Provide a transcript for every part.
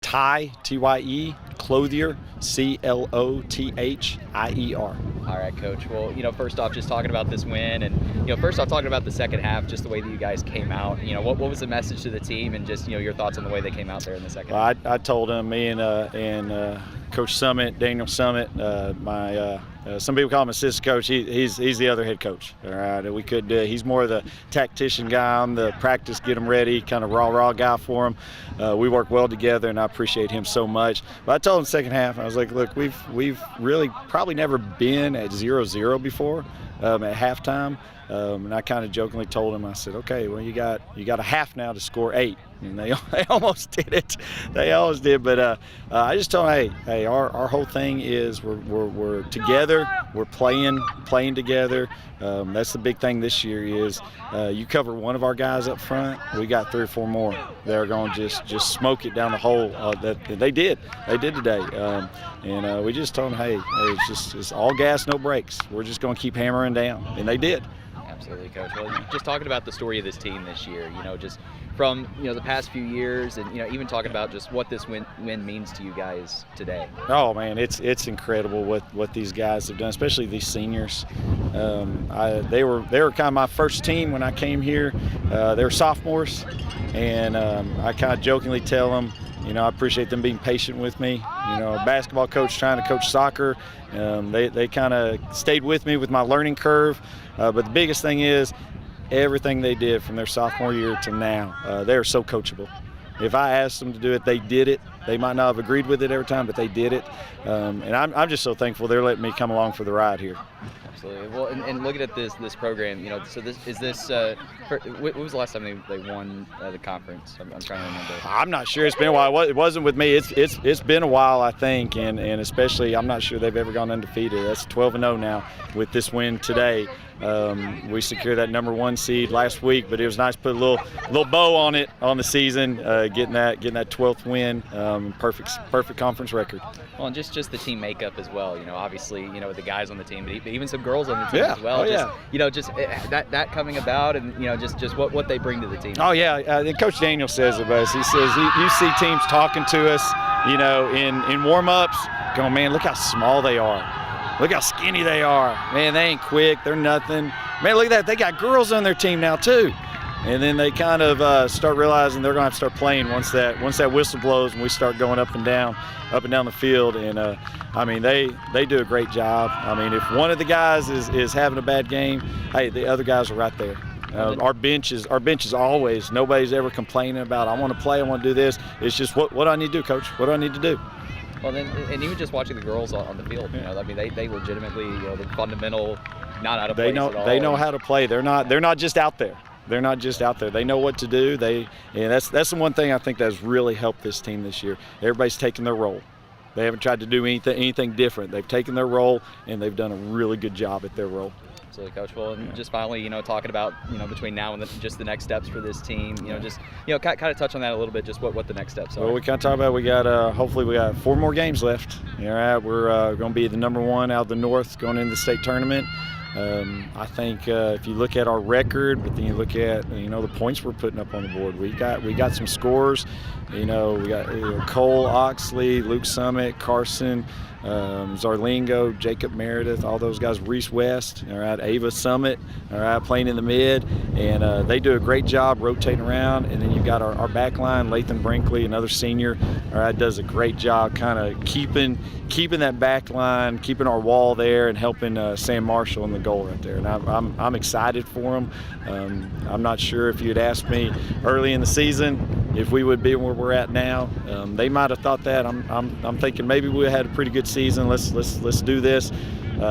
Tye, Tye, Clothier, Clothier. All right, Coach. Well, first off, just talking about this win, and first off, talking about the second half, just the way that you guys came out. What was the message to the team, and just your thoughts on the way they came out there in the second half? I told him, me and Coach Summit, Daniel Summit, some people call him assistant coach. He's the other head coach. All right, he's more of the tactician guy. I'm the practice, get him ready, kind of raw guy for him. We work well together, and I appreciate him so much. But I told him second half, I was like, look, we've really probably never been at 0-0 before at halftime. And I kind of jokingly told him, I said, okay, well, you got a half now to score 8. And they almost did it. They almost did. But I just told them, hey, our whole thing is we're together. We're playing together. That's the big thing this year is you cover one of our guys up front, we got 3 or 4 more that are going to just smoke it down the hole. That they did today. And we just told them, hey, it's all gas, no brakes. We're just going to keep hammering down. And they did. Absolutely, Coach. Well, just talking about the story of this team this year, just from the past few years, and even talking about just what this win means to you guys today. Oh man, it's incredible what these guys have done, especially these seniors. They were kind of my first team when I came here. They were sophomores, and I kind of jokingly tell them, I appreciate them being patient with me. A basketball coach trying to coach soccer. They kind of stayed with me with my learning curve. But the biggest thing is everything they did from their sophomore year to now. They are so coachable. If I asked them to do it, they did it. They might not have agreed with it every time, but they did it. And I'm just so thankful they're letting me come along for the ride here. Absolutely. Well, and looking at this program, so when was the last time they won the conference? I'm trying to remember. I'm not sure. It's been a while. It wasn't with me. It's been a while, I think, and especially I'm not sure they've ever gone undefeated. That's 12-0 now with this win today. We secured that #1 seed last week, but it was nice to put a little bow on it on the season, getting that 12th win, perfect conference record. Well, and just the team makeup as well. Obviously, the guys on the team, but even some girls on the team as well. That coming about, and just what they bring to the team. Oh yeah, and Coach Daniel says it best. He says you see teams talking to us, in warm-ups, going, man, look how small they are. Look how skinny they are. Man, they ain't quick. They're nothing. Man, look at that. They got girls on their team now, too. And then they kind of start realizing they're going to have to start playing once that whistle blows and we start going up and down the field. And, they do a great job. If one of the guys is having a bad game, hey, the other guys are right there. Our bench is always, nobody's ever complaining about, I want to play, I want to do this. It's just, what do I need to do, Coach? What do I need to do? Well, then, and even just watching the girls on the field, they legitimately, the fundamental, not out of place at all. They know how to play. They're not just out there. They're not just out there. They know what to do. That's the one thing I think that's really helped this team this year. Everybody's taken their role. They haven't tried to do anything different. They've taken their role, and they've done a really good job at their role. Absolutely, Coach. Well, and just finally, talking about, between now and just the next steps for this team, just, kind of touch on that a little bit, just what the next steps are. Well, we kind of talk about, hopefully we got 4 more games left. All right, we're going to be the #1 out of the North going into the state tournament. I think if you look at our record, but then you look at the points we're putting up on the board, we got some scores. We got Cole Oxley, Luke Summit, Carson, Zarlingo, Jacob Meredith, all those guys, Reese West, all right, Ava Summit, all right, playing in the mid, and they do a great job rotating around. And then you've got our back line, Lathan Brinkley, another senior, all right, does a great job kind of keeping that back line, keeping our wall there, and helping Sam Marshall in the goal right there. And I'm excited for him. I'm not sure if you had asked me early in the season if we would be where we're at now. They might have thought that. I'm thinking maybe we had a pretty good season. Let's do this.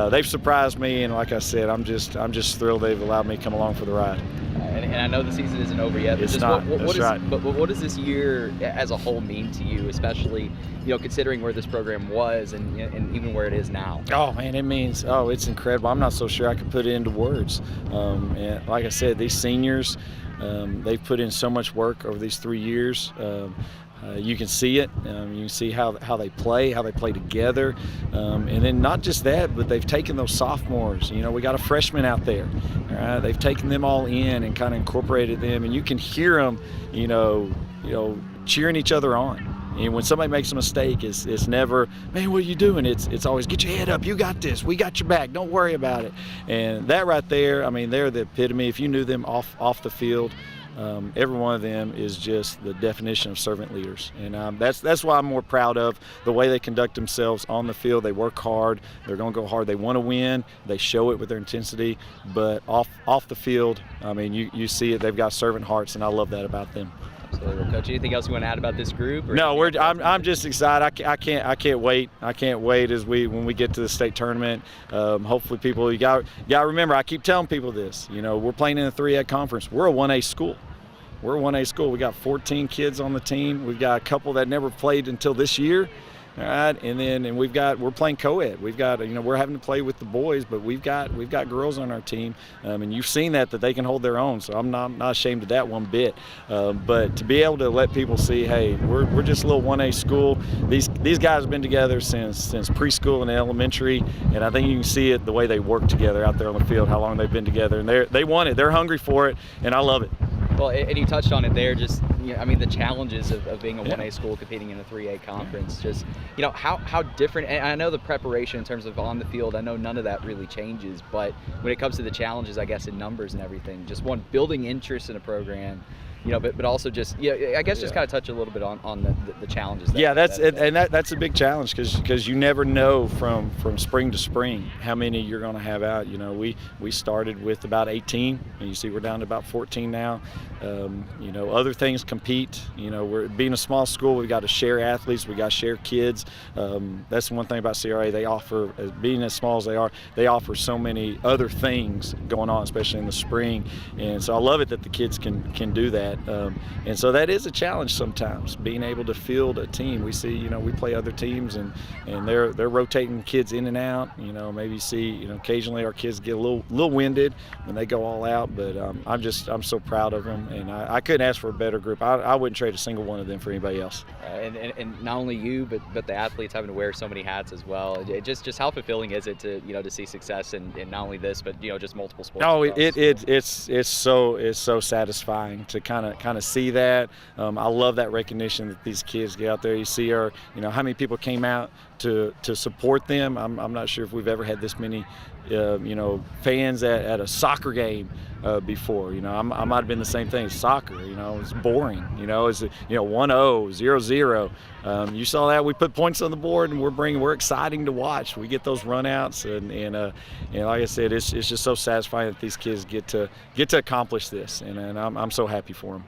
They've surprised me, and like I said, I'm just thrilled they've allowed me to come along for the ride. And I know the season isn't over yet. But it's just not. But what does this year as a whole mean to you, especially considering where this program was and even where it is now? Oh man, it's incredible. I'm not so sure I can put it into words. And like I said, these seniors, they've put in so much work over these 3 years. You can see it. You can see how they play together. And then not just that, but they've taken those sophomores. We got a freshman out there. All right? They've taken them all in and kind of incorporated them. And you can hear them, cheering each other on. And when somebody makes a mistake, it's never, man, what are you doing? It's always, get your head up, you got this, we got your back, don't worry about it. And that right there, I mean, they're the epitome. If you knew them off the field, every one of them is just the definition of servant leaders, and that's why I'm more proud of the way they conduct themselves on the field. They work hard, they're going to go hard, they want to win, they show it with their intensity, but off the field, I mean, you see it, they've got servant hearts, and I love that about them. Absolutely. Well, Coach, anything else you want to add about this group? No, I'm just excited. I can't wait. I can't wait when we get to the state tournament. Hopefully, people, you got to remember. I keep telling people this. You know, we're playing in a 3A conference. We're a 1A school. We're a 1A school. We got 14 kids on the team. We've got a couple that never played until this year. All right, and we're playing co-ed. We've got, we're having to play with the boys, but we've got girls on our team, and you've seen that they can hold their own. So I'm not ashamed of that one bit. But to be able to let people see, hey, we're just a little 1A school. These guys have been together since preschool and elementary, and I think you can see it the way they work together out there on the field, how long they've been together, and they want it. They're hungry for it, and I love it. Well, and you touched on it there, just, I mean, the challenges of being a 1A school competing in a 3A conference, just, how different, and I know the preparation in terms of on the field, I know none of that really changes, but when it comes to the challenges, I guess, in numbers and everything, just building interest in a program, but also just, I guess just kind of touch a little bit on the challenges. That's a big challenge because you never know from spring to spring how many you're going to have out. We started with about 18, and you see we're down to about 14 now. Other things compete. We're being a small school. We've got to share athletes. We got to share kids. That's one thing about CRA. They offer, being as small as they offer so many other things going on, especially in the spring. And so I love it that the kids can do that. And so that is a challenge sometimes, being able to field a team. We see, we play other teams, and they're rotating kids in and out. Maybe see, occasionally our kids get a little winded when they go all out. But I'm so proud of them, and I couldn't ask for a better group. I wouldn't trade a single one of them for anybody else. And not only you, but the athletes having to wear so many hats as well. Just how fulfilling is it to see success in not only this, but just multiple sports? Oh, it's so satisfying to kind of see that. I love that recognition that these kids get out there. You see how many people came out to support them. I'm not sure if we've ever had this many fans at a soccer game before. I might have been the same thing. Soccer, it's boring. It's 1-0, 0-0. You saw that we put points on the board, and we're exciting to watch. We get those runouts, and like I said, it's just so satisfying that these kids get to accomplish this, and I'm so happy for them.